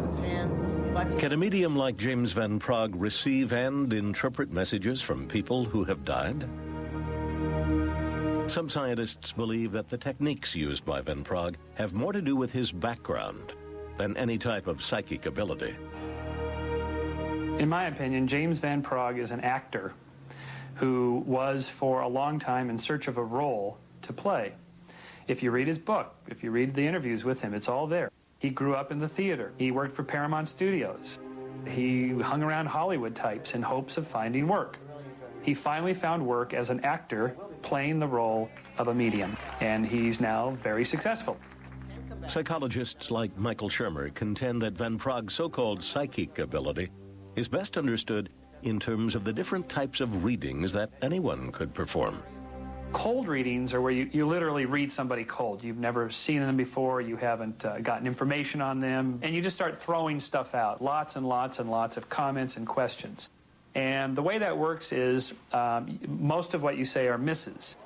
his hands. But Can a medium like James Van Praagh receive and interpret messages from people who have died? Some scientists believe that the techniques used by Van Praagh have more to do with his background than any type of psychic ability. In my opinion, James Van Praagh is an actor who was for a long time in search of a role to play. If you read his book, if you read the interviews with him, it's all there. He grew up in the theater. He worked for Paramount Studios. He hung around Hollywood types in hopes of finding work. He finally found work as an actor playing the role of a medium, and he's now very successful. Psychologists like Michael Shermer contend that Van Praagh's so-called psychic ability is best understood in terms of the different types of readings that anyone could perform. Cold readings are where you literally read somebody cold. You've never seen them before, you haven't gotten information on them, and you just start throwing stuff out, lots and lots and lots of comments and questions. And the way that works is most of what you say are misses,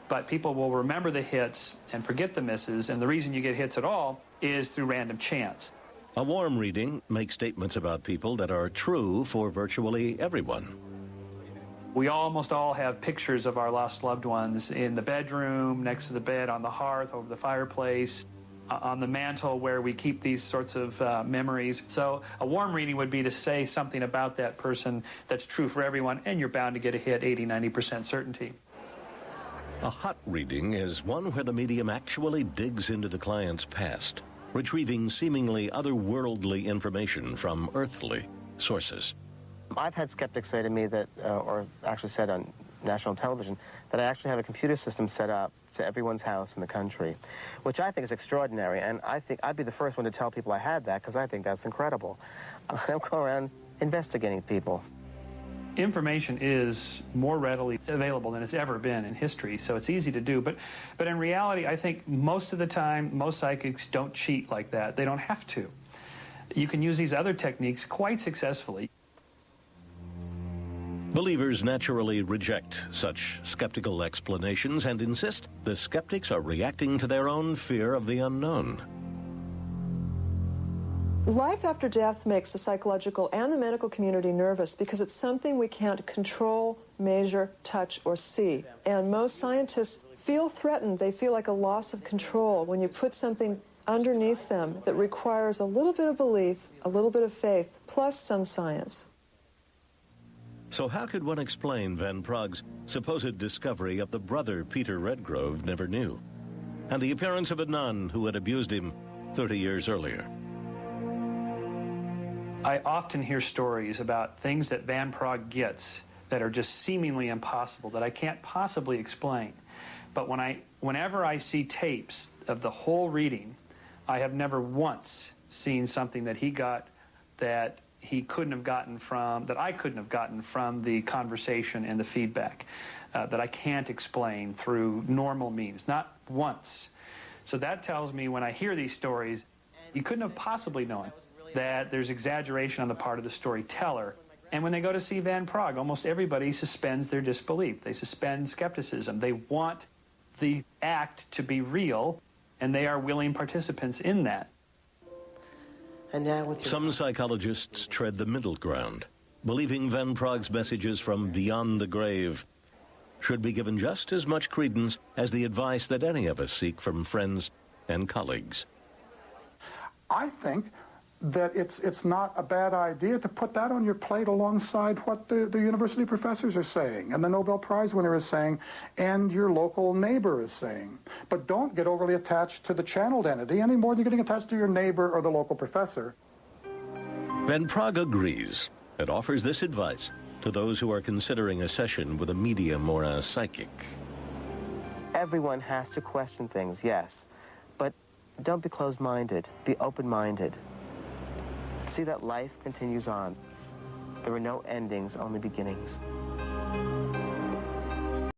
but people will remember the hits and forget the misses, and the reason you get hits at all is through random chance. A warm reading makes statements about people that are true for virtually everyone. We almost all have pictures of our lost loved ones in the bedroom, next to the bed, on the hearth, over the fireplace, on the mantle where we keep these sorts of memories. So a warm reading would be to say something about that person that's true for everyone, and you're bound to get a hit, 80–90% certainty. A hot reading is one where the medium actually digs into the client's past, retrieving seemingly otherworldly information from earthly sources. I've had skeptics say to me that, or actually said on national television, that I actually have a computer system set up to everyone's house in the country, which I think is extraordinary, and I think I'd be the first one to tell people I had that, because I think that's incredible. I'll go around investigating people. Information is more readily available than it's ever been in history, so it's easy to do. But in reality, I think most of the time, most psychics don't cheat like that. They don't have to. You can use these other techniques quite successfully. Believers naturally reject such skeptical explanations and insist the skeptics are reacting to their own fear of the unknown. Life after death makes the psychological and the medical community nervous because it's something we can't control, measure, touch, or see. And most scientists feel threatened. They feel like a loss of control when you put something underneath them that requires a little bit of belief, a little bit of faith, plus some science. So how could one explain Van Praagh's supposed discovery of the brother Peter Redgrove never knew, and the appearance of a nun who had abused him 30 years earlier? I often hear stories about things that Van Praagh gets that are just seemingly impossible, that I can't possibly explain. But whenever I see tapes of the whole reading, I have never once seen something that he got that he couldn't have gotten from, that I couldn't have gotten from the conversation and the feedback, that I can't explain through normal means, not once. So that tells me when I hear these stories, you couldn't have possibly known that there's exaggeration on the part of the storyteller. And when they go to see Van Praagh, almost everybody suspends their disbelief. They suspend skepticism. They want the act to be real, and they are willing participants in that. And now Some psychologists tread the middle ground, believing Van Praagh's messages from beyond the grave should be given just as much credence as the advice that any of us seek from friends and colleagues. I think that it's not a bad idea to put that on your plate alongside what the university professors are saying, and the Nobel Prize winner is saying, and your local neighbor is saying. But don't get overly attached to the channeled entity any more than you're getting attached to your neighbor or the local professor. Van Praagh agrees and offers this advice to those who are considering a session with a medium or a psychic. Everyone has to question things, yes, but don't be closed-minded, be open-minded. See that life continues on. There are no endings, only beginnings.